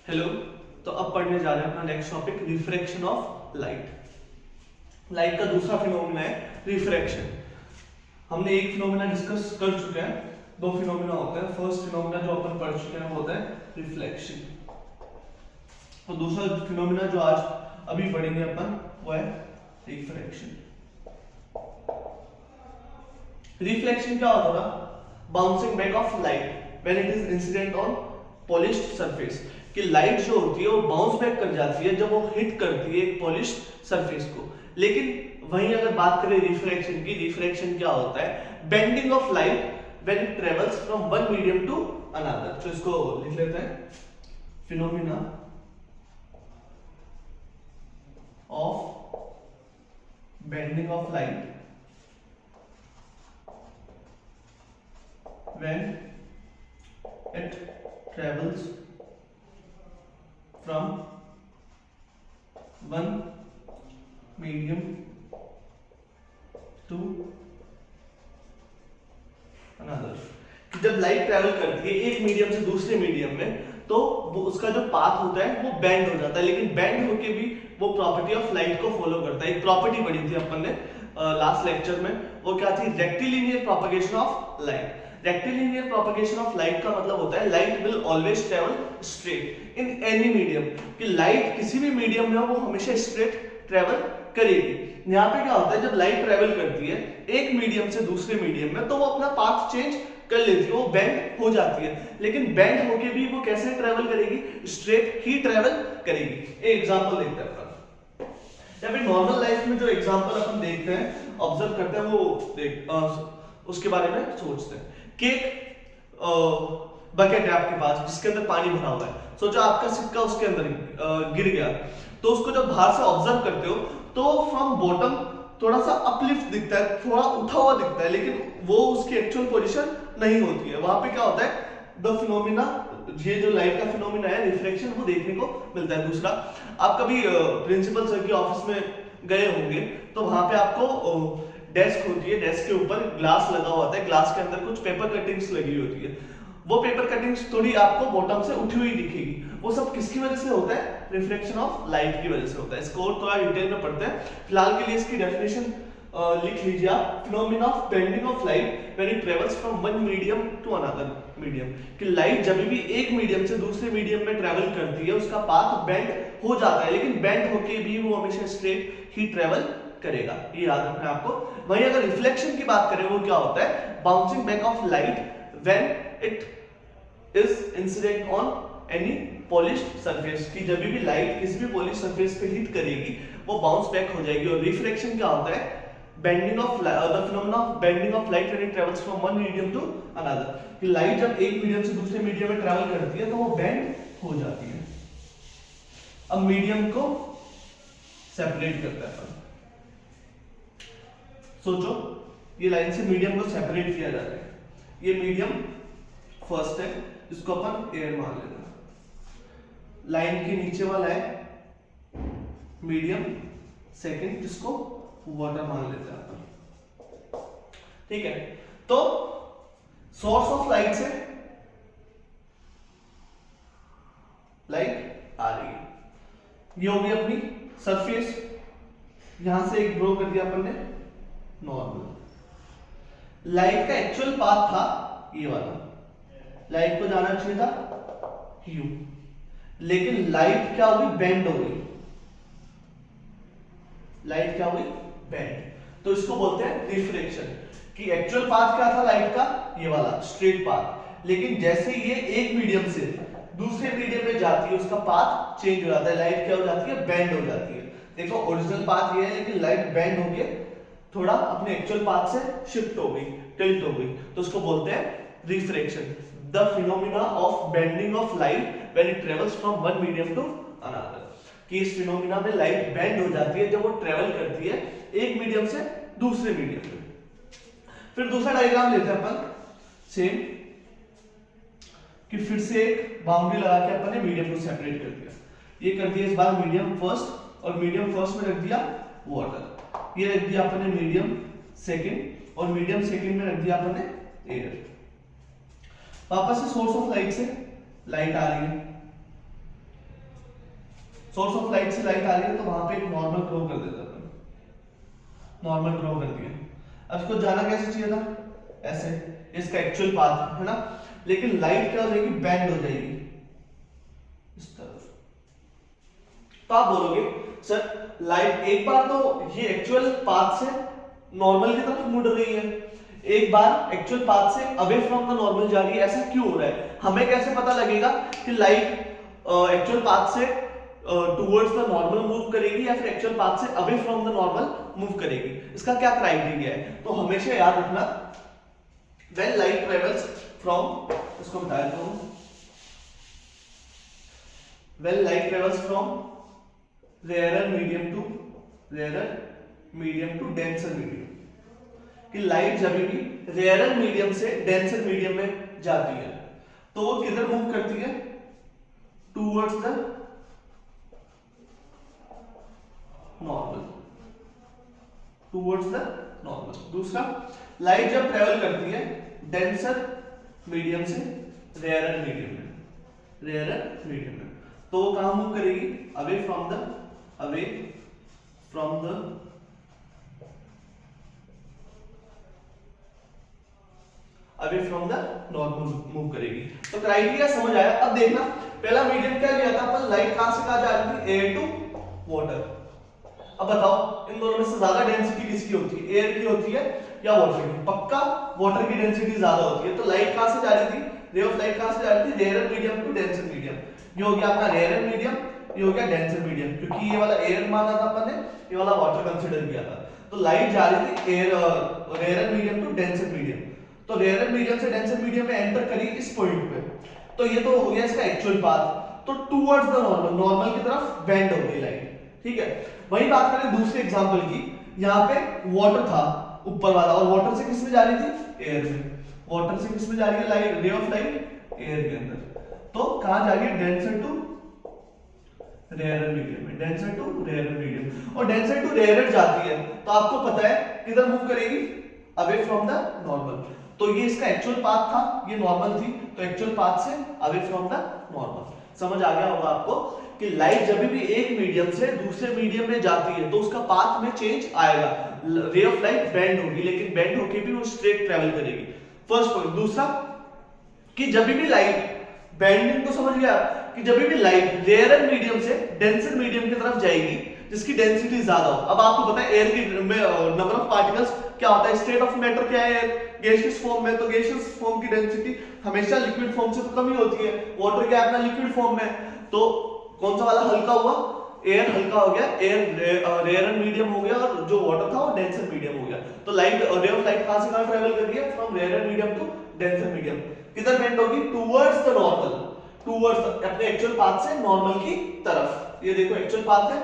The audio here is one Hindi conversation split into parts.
हेलो। तो अब पढ़ने जा रहे हैं अपना next topic, refraction of light. Light का दूसरा फिनोमेना है रिफ्रैक्शन। हमने एक फिनोमेना डिस्कस कर चुके हैं, दो फिनोमेना होते हैं। फर्स्ट फिनोमेना जो अपन पढ़ चुके हैं वो होता है रिफ्लेक्शन, तो दूसरा फिनोमेना जो आज अभी पढ़ेंगे अपन वो है रिफ्रैक्शन। रिफ्लेक्शन क्या होता है? Bouncing back of light when it is incident on polished surface. कि लाइट जो होती है वो बाउंस बैक कर जाती है जब वो हिट करती है एक पॉलिश्ड सरफेस को। लेकिन वहीं अगर बात करें रिफ्रैक्शन की, रिफ्रैक्शन क्या होता है? Bending of light when it travels from one medium to another. तो इसको लिख लेते हैं, phenomena of bending of light when it travels from one medium to another। कि जब लाइट ट्रेवल करती है एक मीडियम से दूसरे मीडियम में, तो वो उसका जो पाथ होता है वो बेंड हो जाता है। लेकिन बेंड होके भी वो प्रॉपर्टी ऑफ लाइट को फॉलो करता है। एक प्रॉपर्टी पढ़ी थी अपन ने लास्ट लेक्चर में, वो क्या थी? Rectilinear propagation of light. Rectilinear propagation of light का मतलब होता है light will always travel straight in any medium. कि लाइट किसी भी मीडियम में हो वो हमेशा स्ट्रेट ट्रेवल करेगी। यहाँ पे क्या होता है, जब लाइट ट्रेवल करती है एक मीडियम से दूसरे मीडियम में, तो वो अपना पाथ चेंज कर लेती है, वो बेंड हो जाती है। लेकिन बेंड होके भी वो कैसे ट्रेवल करेगी? स्ट्रेट ही ट्रेवल करेगी। एक एग्जांपल देखते हैं अपन, या फिर नॉर्मल लाइफ में जो एग्जांपल अपन देखते हैं, ऑब्जर्व करते हैं, वो उसके बारे में सोचते हैं। केक बकेट है आपके पास जिसके अंदर पानी भरा हुआ है। सोचो आपका सिक्का उसके अंदर गिर गया, तो उसको जब बाहर से ऑब्जर्व करते हो तो फ्रॉम बॉटम थोड़ा सा अपलिफ्ट दिखता है, थोड़ा उठा हुआ दिखता है, लेकिन वो उसकी एक्चुअल पोजीशन नहीं होती है। वहां पे क्या होता है? द फिनोमिना, ये जो लाइट का फिनोमिना है रिफ्लेक्शन, वो देखने को मिलता है। दूसरा, आप कभी प्रिंसिपल सर के ऑफिस में गए होंगे तो वहां पे आपको डेस्क होती है, डेस्क के ऊपर ग्लास लगा हुआ होता है, ग्लास के अंदर कुछ पेपर कटिंग्स लगी होती है। वो पेपर कटिंग्स थोड़ी आपको बॉटम से उठी हुई दिखेगी। वो सब किसकी वजह से होता है? रिफ्लेक्शन ऑफ लाइट की वजह से होता है। इसको और थोड़ा डिटेल में पढ़ते हैं। फिलहाल के लिए इसकी डेफिनेशन लिख लीजिए आप, phenomena of bending of light when it travels from one medium to another medium. कि लाइट जब भी एक मीडियम से दूसरे मीडियम में ट्रेवल करती है उसका पाथ बेंड हो जाता है, लेकिन बेंड होके भी वो हमेशा स्ट्रेट ही ट्रेवल करेगा। ये याद रखना है आपको। वहीं अगर रिफ्लेक्शन की बात करें, वो क्या होता है? Bouncing back of light when it is incident on any polished surface. कि जब भी लाइट किसी भी पॉलिश्ड सरफेस पे हिट करेगी वो बाउंस बैक हो जाएगी। और रिफ्लेक्शन क्या होता है? Bending of the phenomena of bending of light when it travels from one medium to another. कि लाइट जब एक मीडियम से दूसरे मीडियम में ट्रैवल करती है तो वो बेंड हो जाती है। अब मीडियम को सेपरेट करता है। सोचो, ये लाइन से मीडियम को सेपरेट किया जा रहा है। ये मीडियम फर्स्ट है, इसको अपन एयर मान लेते हैं। लाइन के नीचे वाला है मीडियम सेकंड, जिसको वाटर मान लेते हैं अपन। ठीक है, तो सोर्स ऑफ लाइट से लाइट आ रही है, ये होगी अपनी सरफेस। यहां से एक ड्रॉ कर दिया अपन ने नॉर्मल। लाइट का एक्चुअल पाथ था ये वाला, लाइट को जाना चाहिए था यू, लेकिन लाइट क्या हो गई? बेंड हो गई। लाइट क्या हो गई? बेंड। तो इसको बोलते हैं रिफ्लेक्शन। कि एक्चुअल पाथ क्या था लाइट का? ये वाला स्ट्रेट पाथ, लेकिन जैसे ये एक मीडियम से दूसरे मीडियम में जाती है उसका पाथ चेंज हो जाता है। लाइट क्या हो जाती है? बेंड हो जाती है। देखो, ओरिजिनल पाथ ये है, लेकिन लाइट बेंड होके थोड़ा अपने एक्चुअल पाथ से शिफ्ट हो गई, टिल्ट हो गई, तो उसको बोलते हैं refraction. The phenomena of bending of light when it travels from one medium to another. कि इस फिनोमेना में लाइट बेंड हो जाती है जब वो ट्रेवल करती है एक मीडियम से दूसरे मीडियम में। फिर दूसरा डायग्राम लेते हैं अपन सेम, कि फिर से एक बाउंड्री लगा के अपन ने मीडियम को सेपरेट कर दिया। ये कर दिया इस बार मीडियम फर्स्ट, और मीडियम फर्स्ट में रख दिया वाटर। ये रख दिया अपन ने मीडियम सेकंड, और मीडियम सेकंड में रख दिया अपन ने एयर। वापस से सोर्स ऑफ लाइट से लाइट आ रही है, सोर्स ऑफ लाइट से लाइट आ रही है तो वहां पे एक नॉर्मल ड्रॉ कर देते अपन, नॉर्मल ड्रॉ कर दिया। अब इसको जाना कैसे चाहिए था, ऐसे, इसका एक्चुअल पाथ है ना, लेकिन लाइट क्या हो जाएगी, बेंड हो जाएगी इस तरफ। तो आप बोलोगे सर लाइट एक बार तो ये एक्चुअल पाथ से नॉर्मल की तरफ मुड़ रही है, एक बार एक्चुअल पाथ से अवे फ्रॉम द नॉर्मल जा रही है, ऐसा क्यों हो रहा है? हमें कैसे पता लगेगा कि लाइट एक्चुअल पाथ से टुवर्ड्स द नॉर्मल मूव करेगी या फिर एक्चुअल पाथ से away from the normal move करेगी? इसका क्या क्राइटेरिया है? तो हमेशा याद रखना, व्हेन लाइट ट्रेवल्स फ्रॉम, इसको बता देता हूं, when light travels from rarer medium to denser medium, कि लाइट जब भी रेयरर मीडियम से डेंसर मीडियम में जाती है तो वो किधर मूव करती है, towards the normal, towards the normal. दूसरा, लाइट जब ट्रेवल करती है डेंसर मीडियम से रेयरर मीडियम में, तो वो कहां मूव करेगी, away from the normal move करेगी। तो क्राइटेरिया समझ आया। अब देखना, पहला मीडियम क्या लिया था अपन, लाइट कहां से कहां जा रही थी, एयर टू वाटर। अब बताओ इन दोनों में से ज्यादा डेंसिटी किसकी होती है, एयर की होती है या वाटर की? पक्का वाटर की डेंसिटी ज्यादा होती है। तो लाइट कहां से जा रही थी, रे ऑफ लाइट कहां से जा रही थी, rarer medium to denser medium. ये हो गया अपना रेयरर मीडियम, ये हो गया डेंसर मीडियम, क्योंकि ये वाला एयर माना था अपन ने, ये वाला वाटर कंसीडर किया था। तो लाइट जा रही थी air rarer medium to denser medium, तो रेयरर मीडियम से डेंसर मीडियम में एंटर करी इस पॉइंट पे, तो ये तो हो गया इसका एक्चुअल पाथ। तो टुवर्ड्स द नॉर्मल की तरफ बेंड हो गई लाइट, ठीक है। वही बात करें दूसरे एग्जांपल की, यहाँ पे वाटर था ऊपर वाला, और वाटर से किस में जा रही थी, एयर में। वाटर से किस में जा रही है लाइट, रे ऑफ लाइट एयर के अंदर, तो कहां जा रही है, डेंसर टू रेयरर मीडियम में, डेंसर टू रेयरर मीडियम। और डेंसर टू रेयरर जाती है तो आपको पता है किधर मूव करेगी, अवे फ्रॉम द नॉर्मल। तो ये इसका एक्चुअल पाथ था, ये नॉर्मल थी, तो एक्चुअल पाथ से अवे फ्रॉम द नॉर्मल। समझ आ गया होगा आपको कि लाइट जब भी एक मीडियम से दूसरे मीडियम में जाती है तो उसका पाथ में चेंज आएगा, रे ऑफ लाइट बेंड होगी, लेकिन बेंड होके भी वो स्ट्रेट ट्रेवल करेगी। First point. दूसरा कि जब भी लाइट, बेंडिंग तो समझ गया, कि जब भी लाइट रेयरर मीडियम से डेंसर मीडियम की तरफ जाएगी जिसकी डेंसिटी ज्यादा हो। अब आपको पता है एयर की नंबर ऑफ पार्टिकल्स क्या होता है, स्टेट ऑफ मैटर क्या है गैसियस फॉर्म में, तो गैसियस फॉर्म की डेंसिटी हमेशा लिक्विड फॉर्म से तो कम ही होती है। वाटर क्या है अपना लिक्विड फॉर्म में, तो कौन सा वाला हल्का हुआ, एयर हल्का हो गया, एयर रेयरर मीडियम हो गया, और जो वाटर था वो डेंसर मीडियम हो गया। तो लाइट, रे ऑफ लाइट कहां से कहां ट्रेवल कर रही है, from rarer medium to denser medium. किधर बेंड होगी, टुवर्ड्स द नॉर्मल, टुवर्ड्स अपने एक्चुअल पाथ से नॉर्मल की तरफ। ये देखो एक्चुअल पाथ है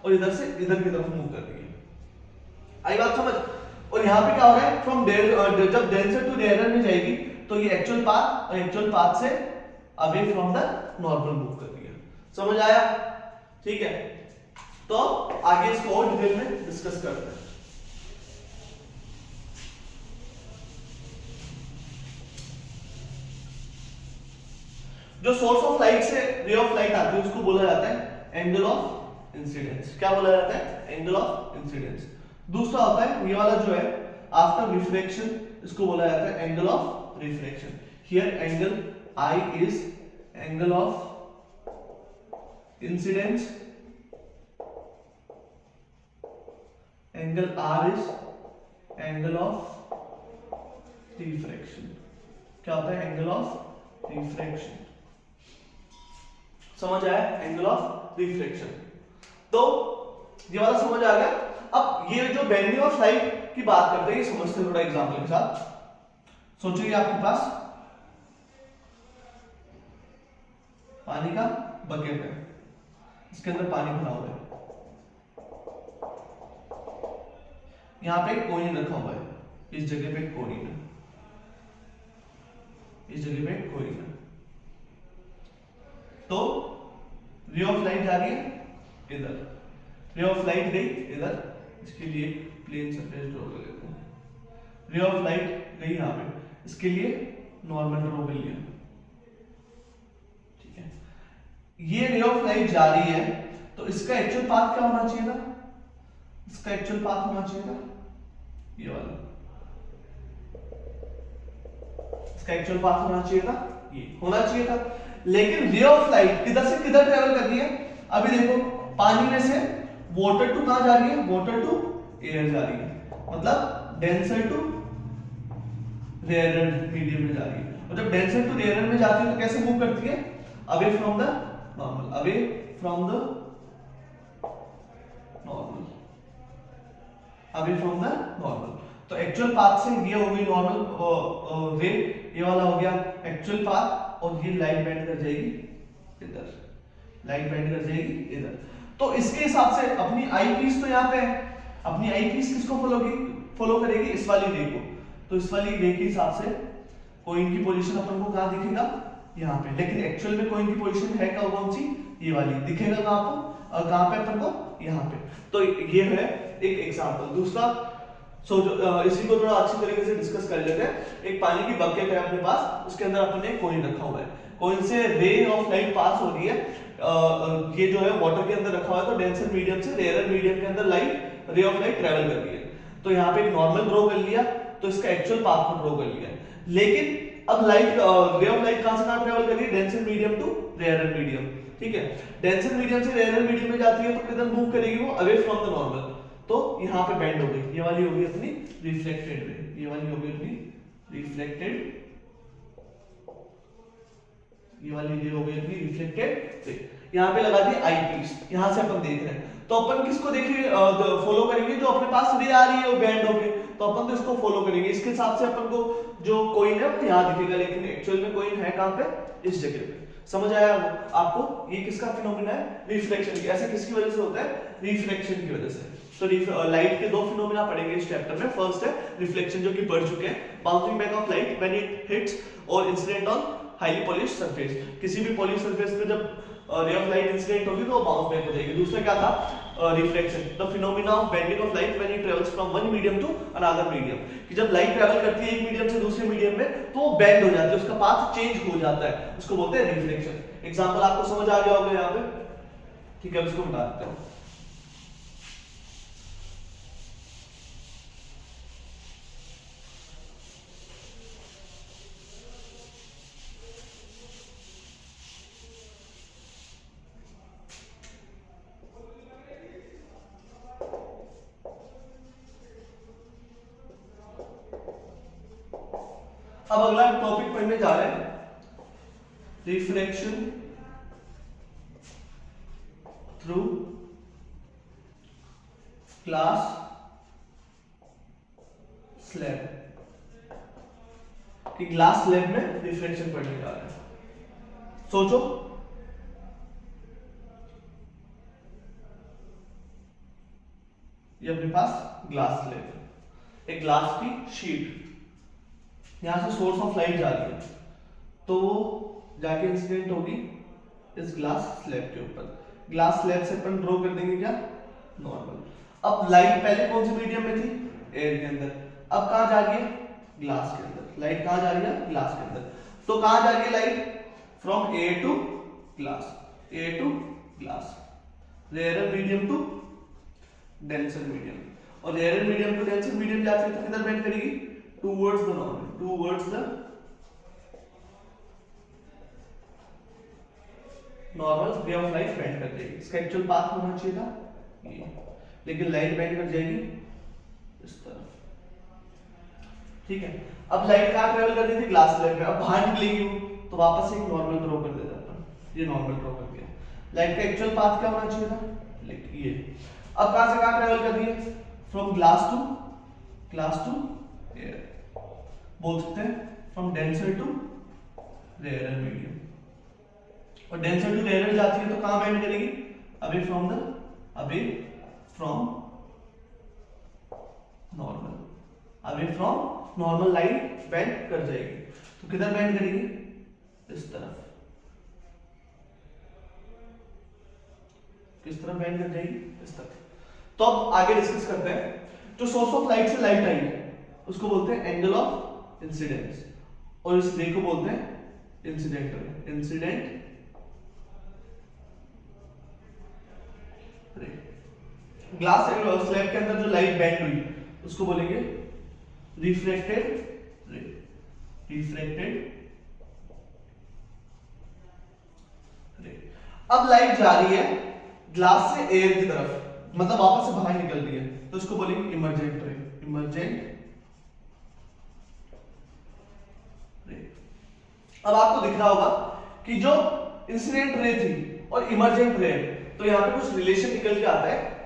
और इधर से इधर की तरफ मूव कर रही है। आई बात समझ? और यहाँ पे क्या हो रहा है, फ्रॉम जब डेंसर टू रेयरर में जाएगी तो ये एक्चुअल पाथ और एक्चुअल पाथ से away from the normal move कर रही है। समझ आया? ठीक है, तो आगे इसको और डिटेल में डिस्कस करते हैं। जो सोर्स ऑफ लाइट से रे ऑफ लाइट आती है उसको बोला जाता है एंगल ऑफ इंसिडेंस। क्या बोला जाता है, एंगल ऑफ इंसिडेंस। दूसरा होता है ये वाला जो है आफ्टर रिफ्लेक्शन, इसको बोला जाता है angle of reflection. Here angle I is angle of incidence, angle R is angle of refraction. क्या होता है, एंगल ऑफ रिफ्रैक्शन। समझ आया, एंगल ऑफ रिफ्रैक्शन। तो ये वाला समझ आ गया। अब ये जो बेंडिंग ऑफ लाइट की बात करते हैं, समझते हैं थोड़ा एग्जांपल के साथ। सोचिए आपके पास पानी का बकेट है, इसके अंदर पानी भरा हुआ है, यहां पे एक कॉइन रखा हुआ है, इस जगह पे कॉइन है, इस जगह पे कॉइन है। तो रे ऑफ लाइट जा रही है इधर, रे ऑफ लाइट गई इधर, इसके लिए प्लेन सरफेस ड्रॉ कर लेते हैं। रे ऑफ लाइट गई यहां पे, इसके लिए नॉर्मल ड्रॉ कर लिया। ठीक है, ये रे ऑफ लाइट जा रही है तो इसका एक्चुअल पाथ क्या होना चाहिए था, इसका एक्चुअल पाथ होना चाहिए था ये वाला, इसका एक्चुअल पाथ होना चाहिए था, ये होना चाहिए था। लेकिन रे ऑफ लाइट किधर से किधर ट्रेवल कर रही है, अभी देखो पानी में से वाटर टू कहां जा रही है, वाटर टू एयर जा रही है, मतलब डेंसर टू रेयरर मीडियम में जा रही है। और जब डेंसर टू रेयरर में जाती है तो कैसे मूव करती है, away from the normal, away from the normal, away from the normal. तो एक्चुअल पाथ से ये हो गई नॉर्मल रे, ये वाला हो गया एक्चुअल पाथ, और ये लाइट बेंड कर जाएगी इधर, लाइट बेंड कर जाएगी इधर। तो इसके हिसाब से अपनी आई पीस तो यहाँ पे है, अपनी आई पीस किसको फॉलो करेगी, इस वाली रे को। तो इस वाली रे के हिसाब से कॉइन की पोजीशन अपन को कहां दिखेगा, यहाँ पे। लेकिन एक्चुअल में कॉइन की पोजीशन है कौन सी, ये वाली दिखेगा कहां पर, और कहां पे अपन को, यहाँ पे। तो ये है एक एग्जांपल। दूसरा इसी को थोड़ा अच्छी तरीके से डिस्कस कर लेते हैं। एक पानी की बकेट है अपने पास, उसके अंदर अपन ने कॉइन रखा हुआ है, कॉइन से रे ऑफ लाइट पास हो रही है, ये जो है वाटर के अंदर रखा हुआ है, तो डेंसर मीडियम से रेयर मीडियम के अंदर लाइट, रे ऑफ लाइट ट्रेवल कर रही है। तो यहाँ पे एक नॉर्मल ड्रॉ कर लिया, तो इसका एक्चुअल पाथ को ड्रॉ कर लिया। लेकिन अब लाइट, रे ऑफ लाइट कहां से कहां ट्रेवल कर रही है, denser medium to rare medium, ठीक है। डेंसर मीडियम से रेयर मीडियम में जाती है तो किधर मूव करेगी वो, अवे फ्रॉम द नॉर्मल। तो यहाँ पे बेंड हो गई, ये वाली हो गई अपनी रिफ्लेक्टेड रे, ये वाली हो गई अपनी रिफ्लेक्टेड, ये वाली रे हो गई अपनी रिफ्लेक्टेड रे। यहाँ पे लगा दी आई पीस, यहाँ से अपन देख रहे हैं। तो अपन किसको देखेंगे, फॉलो करेंगे, जो अपने पास रे आ रही है वो बेंड हो गई, तो अपन तो इसको फॉलो करेंगे। इसके हिसाब से अपन को जो कॉइन है वो यहाँ दिखेगा, लेकिन एक्चुअल में कॉइन है कहाँ पे, इस जगह पे। समझ आया आपको, ये किसका फिनोमिना है, रिफ्लेक्शन की। ऐसा किसकी वजह से होता है, रिफ्लेक्शन की वजह से। तो लाइट के दो फिनोमिना पढ़ेंगे इस चैप्टर में। फर्स्ट है रिफ्लेक्शन, जो कि पढ़ चुके हैं, bouncing back of light when it hits और incident on highly polished surface. किसी भी पॉलिश सरफेस पे जब रे ऑफ लाइट इंसिडेंट होगी तो वो बाउंस बैक हो जाएगी। दूसरा क्या था, reflection, the phenomena of bending of light when it travels from one medium to another medium, कि जब लाइट ट्रैवल करती है एक मीडियम से दूसरे मीडियम में तो वो बेंड हो जाती है, उसका पाथ चेंज हो जाता है, उसको बोलते हैं रिफ्लेक्शन। एग्जांपल आपको समझ आ गया होगा यहाँ पे, ठीक है, इसको बता देता हूँ। अब अगला टॉपिक पढ़ने जा रहे हैं, रिफ्लेक्शन थ्रू ग्लास स्लैब, कि ग्लास स्लैब में रिफ्लेक्शन पढ़ने जा रहे हैं। सोचो, ये अपने पास ग्लास स्लैब, एक ग्लास की शीट, यहां से सोर्स ऑफ लाइट जा रही है, तो वो जाके इंसिडेंट होगी इस ग्लास स्लैब के ऊपर। ग्लास स्लैब से अपन ड्रॉ कर देंगे क्या, नॉर्मल। अब लाइट पहले कौन से मीडियम में थी, एयर के अंदर, अब कहां जा रही है, ग्लास के अंदर। लाइट कहां जा रही है, ग्लास के अंदर। तो कहां जा रही है light, from air to glass, air to glass, rare medium to denser medium, और rare medium to denser medium जाती है तो किधर बेंड करेगी, towards the normal, towards the normal, ray of light bend कर देगी। इसका एक्चुअल पाथ होना चाहिए था ये, लेकिन लाइट बेंड कर जाएगी इस तरफ, ठीक है। अब लाइट कहां ट्रेवल कर रही थी, ग्लास स्लैब में। अब बाहर निकलेगी वो, तो वापस से एक नॉर्मल ड्रॉ कर देता अपन, ये नॉर्मल ड्रॉ कर दिया। लाइट का एक्चुअल पाथ क्या होना चाहिए था, ये। अब कहां से कहां ट्रेवल कर रही है, फ्रॉम ग्लास टू एयर, बोल सकते हैं from denser to rare medium. और डेंसर टू रेयर जाती है तो कहां बेंड करेगी, away from normal, away from normal light bend कर जाएगी। तो किधर बेंड करेगी, इस तरफ, किस तरफ बेंड कर जाएगी, इस तरफ। तो अब आगे डिस्कस करते हैं, जो सोर्स ऑफ लाइट से लाइट आई है उसको बोलते हैं एंगल ऑफ इंसिडेंस, और इस रे को बोलते हैं इंसिडेंट ग्लास स्लैब के अंदर जो लाइट बेंड हुई उसको बोलेंगे रिफ्रैक्टेड रे, रिफ्रैक्टेड रे। अब लाइट जा रही है ग्लास से एयर की तरफ, मतलब वापस से बाहर निकल रही है, तो इसको बोलेंगे इमर्जेंट रे, इमर्जेंट रे। अब आपको दिख रहा होगा कि जो इंसिडेंट रे थी और इमर्जेंट रे, तो यहां पे कुछ रिलेशन निकल के आता है।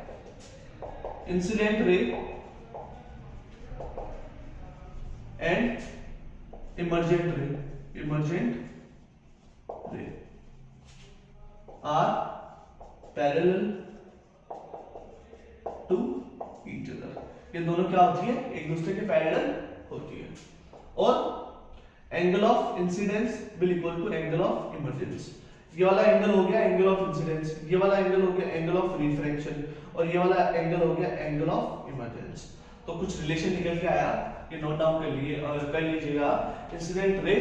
Incident ray and emergent ray, emergent ray are parallel to each other. ये दोनों क्या होती है, एक दूसरे के पैरेलल होती है। और angle of incidence will equal to angle of emergence. ये वाला एंगल हो गया एंगल ऑफ इंसिडेंस, ये वाला एंगल हो गया एंगल ऑफ रिफ्रैक्शन, और ये वाला एंगल हो गया एंगल ऑफ इमर्जेंस। तो कुछ रिलेशन निकल के आया, ये नोट डाउन कर लीजिएगा। Incident ray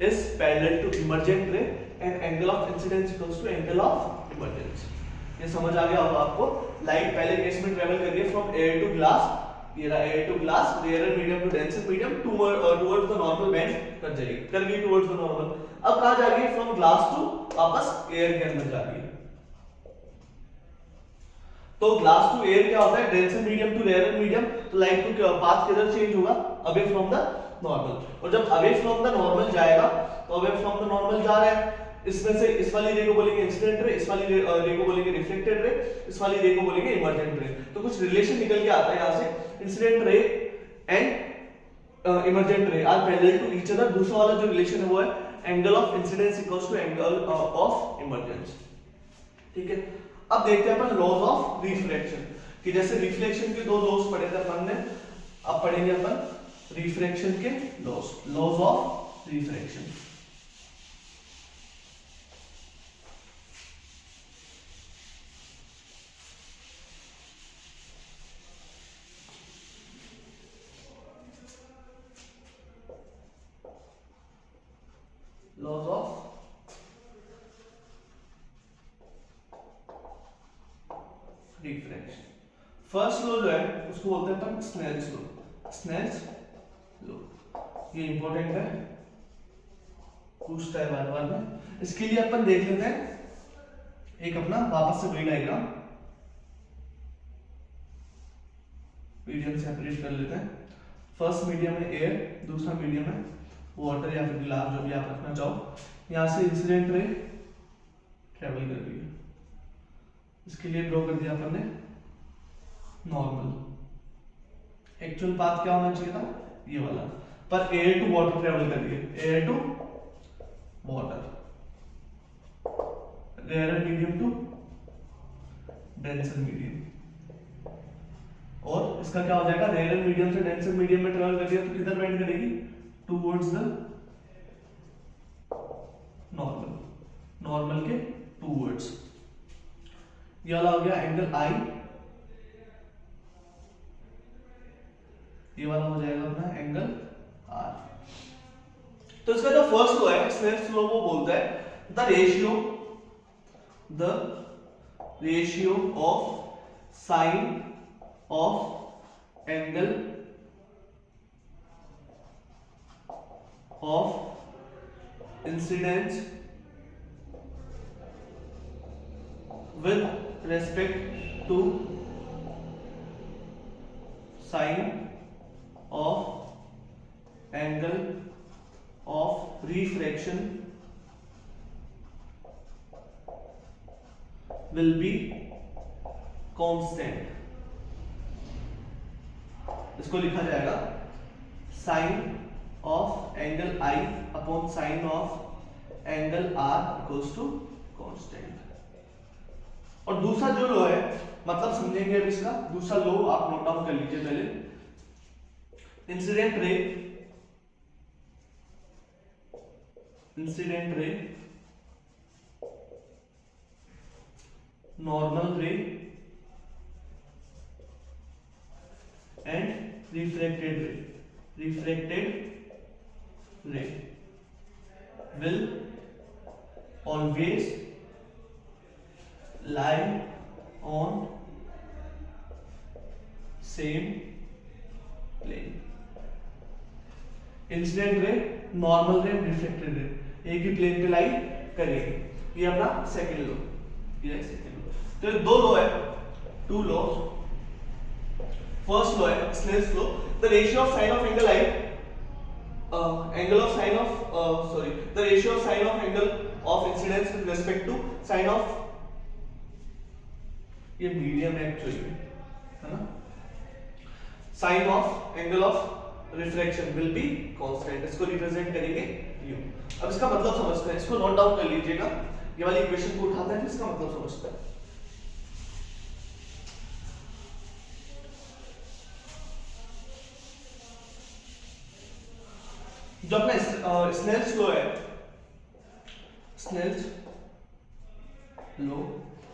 is parallel to emergent ray and angle of incidence equals to angle of emergence. ये समझ आ गया होगा आपको। लाइट पहले केस में ट्रेवल कर रही है फ्रॉम एयर टू ग्लास, ये रहा air to glass, rare medium to denser medium, towards the normal bend कर जाएगी, कर गई टुवर्ड्स द नॉर्मल। अब कहां जा रही है, फ्रॉम ग्लास टू वापस एयर के अंदर जा रही है। तो ग्लास टू एयर क्या होता है, denser medium to rare medium, तो लाइट टू पाथ किधर चेंज होगा, अवे फ्रॉम द नॉर्मल। और जब अवे फ्रॉम द नॉर्मल जाएगा, तो अवे फ्रॉम द नॉर्मल जा रहा है, इसमें से इस वाली रे को बोलेंगे इंसिडेंट रे, इस वाली रे को बोलेंगे रिफ्लेक्टेड रे, इस वाली रे को बोलेंगे इमर्जेंट रे। तो कुछ रिलेशन निकल के आता है यहां से, incident ray and emergent ray are parallel to each other. दूसरा वाला जो रिलेशन है वो है angle of incidence equals to angle of emergence. ठीक है, अब देखते हैं अपन लॉज ऑफ रिफ्रैक्शन, कि जैसे रिफ्लेक्शन के दो लॉज पढ़े थे अपन ने, अब पढ़ेंगे अपन रिफ्रैक्शन के laws, laws of refraction. Laws of refraction. First law जो है उसको बोलते हैं अपन स्नेल्स लॉ, स्नेल्स लॉ। ये इंपॉर्टेंट है, पूछता है बार बार में। इसके लिए अपन देख लेते हैं एक अपना वापस से वही डायग्राम, मीडियम सेपरेट कर लेते हैं। फर्स्ट मीडियम है एयर, दूसरा मीडियम है वाटर या फिर ग्लास, जो भी आप रखना चाहो। यहां से इंसिडेंट रे ट्रेवल कर रही है, इसके लिए ड्रॉ कर दिया अपन ने नॉर्मल। एक्चुअल पाथ क्या होना चाहिए था, ये वाला, पर एयर टू वाटर ट्रेवल कर रही है, air to water, rare medium to denser medium. और इसका क्या हो जाएगा, रेयर मीडियम से डेंसर मीडियम में ट्रेवल कर रही है, तो किधर बेंड करेगी, टुवर्ड्स द नॉर्मल, नॉर्मल के टुवर्ड्स। ये वाला हो गया एंगल आई, ये वाला हो जाएगा अपना एंगल आर। तो इसका जो फर्स्ट लॉ है, स्नेल्स लॉ, वो बोलता है the ratio of sine of angle of incidence with respect to sine of angle of refraction will be constant। इसको लिखा जाएगा sine of angle I upon sine of angle R equals to constant. और दूसरा जो लो है, मतलब समझेंगे अब इसका दूसरा लो, आप नोट डाउन कर लीजिए पहले। Incident ray, normal ray and refracted ray will always lie on same plane. Incident ray, normal ray, reflected ray एक ही प्लेन पे लाई करेगी। ये अपना सेकंड लॉ, ये सेकंड लॉ। तो दो लॉ है, टू लॉज। फर्स्ट लॉ है Snell's law, the ratio of sine of angle I angle of sine of the ratio of sine of angle of incidence with respect to sine of, ये मीडियम है एक्चुअली में, है ना, sine of angle of refraction will be constant। इसको रिप्रेजेंट करेंगे u। अब इसका मतलब समझते हैं, इसको नोट डाउन कर लीजिएगा, ये वाली इक्वेशन को उठाते हैं फिर इसका मतलब समझते हैं। जो अपना स्नेल्स लॉ है, स्नेल्स लॉ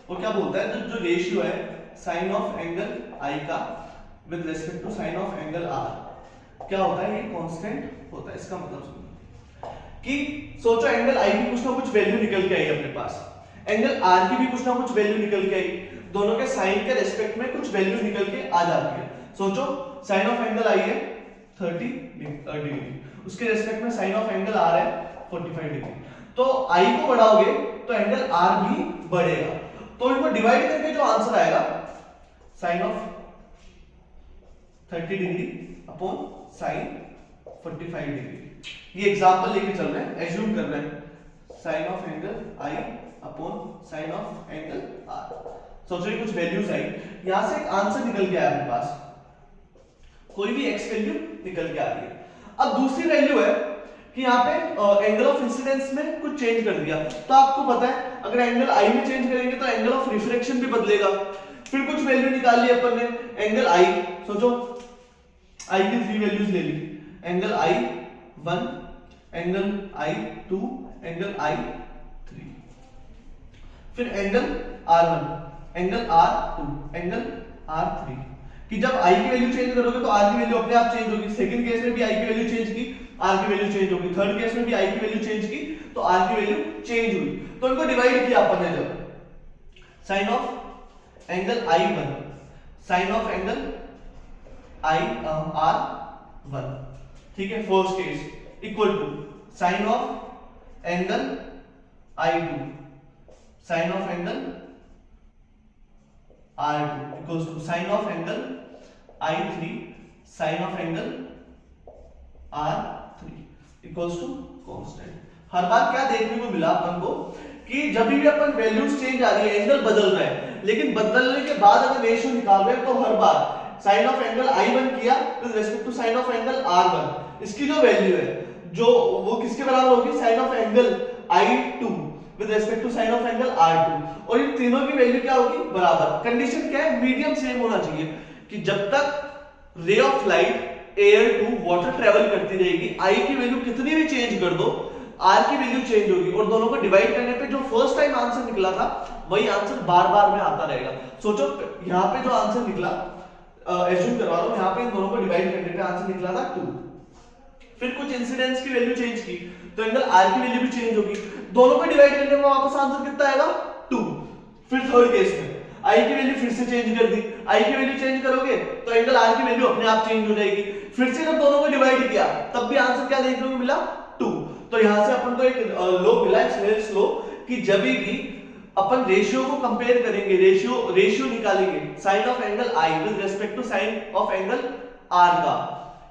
वो क्या बोलता है, जो रेशियो है साइन ऑफ एंगल आई का with respect to sine of angle R क्या होता है, ये कांस्टेंट होता है। इसका मतलब सुनो कि सोचो एंगल आई की कुछ ना कुछ वैल्यू निकल के आई अपने पास, एंगल आर की भी कुछ ना कुछ वैल्यू निकल के आई, दोनों के साइन के रिस्पेक्ट में कुछ वैल्यू निकल के आ जाती है। सोचो साइन ऑफ एंगल आई है 30 डिग्री, उसके रेस्पेक्ट में साइन ऑफ एंगल आर है 45 डिग्री। तो आई को बढ़ाओगे तो एंगल आर भी बढ़ेगा, तो इनको डिवाइड करके जो आंसर आएगा sine of 30 degree upon sine 45 degree. ये एग्जांपल लेके चल रहे हैं, एज्यूम कर रहे हैं sine of angle I upon sine of angle R. सोचो कुछ वैल्यूज आई, यहां से एक आंसर निकल के आया अपने पास, कोई भी एक्स वैल्यू निकल के आ रही है। अब दूसरी वैल्यू है कि यहाँ पे एंगल ऑफ इंसिडेंस में कुछ चेंज कर दिया, तो आपको पता है अगर एंगल आई में चेंज करेंगे तो एंगल ऑफ रिफ्रैक्शन भी बदलेगा। फिर कुछ वैल्यू निकाल ली अपन ने, एंगल आई, सोचो आई की 3 वैल्यूज ले ली, एंगल आई 1, एंगल आई 2, एंगल आई 3, फिर angle R1, angle R2, angle R3। कि जब आई की वैल्यू चेंज करोगे तो आर की वैल्यू अपने आप चेंज होगी। सेकंड केस में भी आई की वैल्यू चेंज की, आर की वैल्यू चेंज होगी। थर्ड केस में भी आई की वैल्यू चेंज की तो आर की वैल्यू चेंज हुई। तो इनको डिवाइड किया अपन ने, जब sine of angle I1, sine of angle R1, ठीक है, first case equal to sine of angle I2, sine of angle R2 equals to sine of angle I3, sine of angle R3 equals to constant. हर बार क्या देखने को मिला अपन को कि जब भी अपन वैल्यूज चेंज आ रही है, एंगल बदल रहा है, लेकिन बदलने के बाद अगर रेशियो निकाल रहे हैं तो हर बार साइन ऑफ एंगल I1 किया with respect to sine of angle R1, इसकी जो वैल्यू है जो वो किसके बराबर होगी, sine of angle I2 with respect to sine of angle R2, और इन तीनों की वैल्यू क्या होगी, बराबर। कंडीशन क्या है, मीडियम सेम होना चाहिए कि जब तक ray of light air to water travel करती रहेगी, आई की वैल्यू कितनी भी चेंज कर दो, आर की वैल्यू चेंज होगी, और दोनों को डिवाइड करने पे जो फर्स्ट टाइम आंसर निकला था वही आंसर बार बार में आता रहेगा। सोचो यहाँ पे जो आंसर निकला, एज्यूम करवा लो यहाँ पे इन दोनों को डिवाइड करने पे आंसर निकला था 2, फिर कुछ इंसिडेंस की वैल्यू चेंज की तो एंगल आर की वैल्यू भी चेंज होगी, दोनों को डिवाइड करने में वापस आंसर कितना आएगा 2। फिर थर्ड केस में आई की वैल्यू फिर से चेंज कर दी, आई की वैल्यू चेंज करोगे तो एंगल आर की वैल्यू अपने आप चेंज हो जाएगी, फिर से जब दोनों को डिवाइड किया तब भी आंसर क्या देखने को मिला 2। तो यहां से अपन को एक लॉ मिला, स्नेल्स लॉ, कि जब भी अपन रेशियो को कंपेयर करेंगे, रेशियो निकालेंगे sine of angle I with respect to sine of angle R का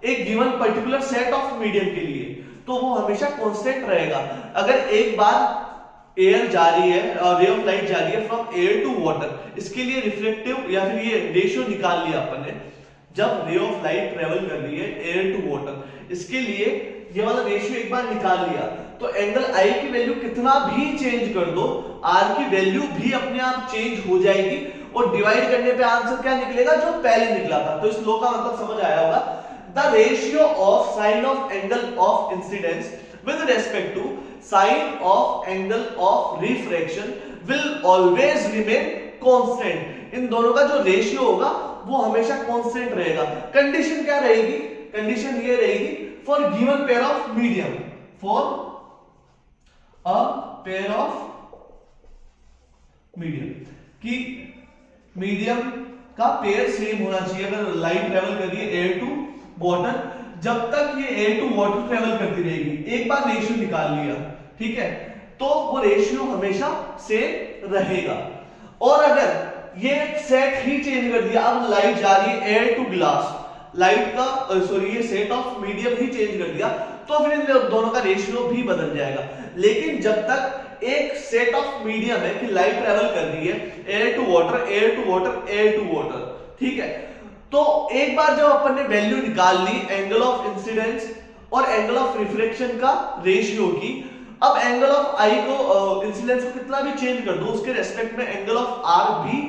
एक given particular set of medium के लिए, तो वो हमेशा कांस्टेंट रहेगा। अगर एक बार एयर जा रही है, रे ऑफ लाइट जा रही है फ्रॉम एयर टू वाटर, इसके लिए रिफ्लेक्टिव या फिर ये रेशियो निकाल लिया अपन ने, जब रे ऑफ लाइट ट्रेवल कर रही है एयर टू वाटर, इसके लिए ये वाला रेशियो एक बार निकाल लिया तो एंगल आई की वैल्यू कितना भी चेंज कर दो, आर की वैल्यू भी अपने आप चेंज हो जाएगी, और डिवाइड करने पे आंसर क्या निकलेगा, जो पहले निकला था। तो इस लॉ का मतलब समझ आया होगा, the ratio of sin of angle of incidence with respect to sin of angle of refraction will always remain constant। इन दोनों का जो रेशियो होगा वो हमेशा कांस्टेंट रहेगा। कंडीशन क्या रहेगी, कंडीशन ये रहेगी for given pair of medium, for a pair of medium, कि मीडियम का पेयर सेम होना चाहिए। अगर लाइट ट्रेवल कर रही है एयर टू वाटर, जब तक ये एयर टू वाटर ट्रेवल करती रहेगी, एक बार रेशियो निकाल लिया, ठीक है, तो वो रेशियो हमेशा सेम रहेगा। और अगर ये सेट ही चेंज कर दिया, अब लाइट जा रही है एयर टू ग्लास, लाइट का सॉरी ये set of medium he change कर दिया, तो फिर इन दोनों का रेशियो भी बदल जाएगा। लेकिन जब तक एक सेट ऑफ मीडियम है कि लाइट ट्रेवल कर रही है air to water, air to water, air to water, ठीक है, तो एक बार जब अपन ने वैल्यू निकाल ली एंगल ऑफ इंसिडेंस और एंगल ऑफ रिफ्लेक्शन का रेशियो की, अब एंगल ऑफ आई को इंसिडेंस को कितना भी चेंज कर दो, उसके रेस्पेक्ट में एंगल ऑफ आर भी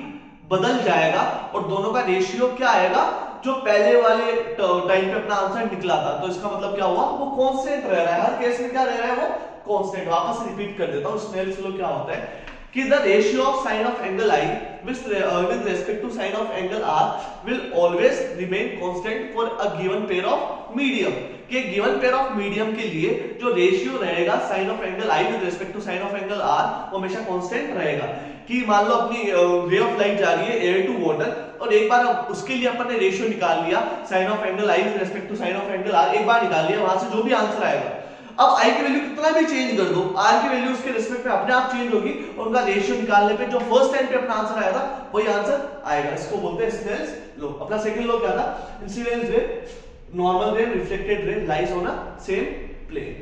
बदल जाएगा और दोनों का रेशियो क्या आएगा, जो पहले वाले टाइम पे अपना आंसर निकला था। तो इसका मतलब क्या हुआ, वो कांस्टेंट रह रहा है, हर केस में क्या रह रहा है, वो कांस्टेंट। वापस रिपीट कर देता हूं, स्नेल्स लॉ क्या होता है कि the ratio of sine of angle I with respect to sine of angle r will always remain constant for a given pair of medium। कि given pair of medium के लिए जो रेशियो रहेगा sine of angle I with respect to sine of angle r वो हमेशा कांस्टेंट रहेगा। कि मान लो अपनी रे ऑफ लाइट जा रही है एयर टू वाटर और एक बार उसके लिए अपन ने रेशियो निकाल लिया sine of angle I with respect to sine of angle r, एक बार निकाल लिया, वहां से जो भी आंसर आएगा, अब आई की वैल्यू कितना भी चेंज कर दो, आर की वैल्यू उसके रिस्पेक्ट में अपने आप चेंज होगी और उनका रेशियो निकालने पे जो फर्स्ट टाइम पे अपना आंसर आया था वही आंसर आएगा। इसको बोलते हैं स्नेल्स लॉ। अपना सेकंड लॉ क्या था, incidence ray, normal ray, reflected ray lies on a same plane.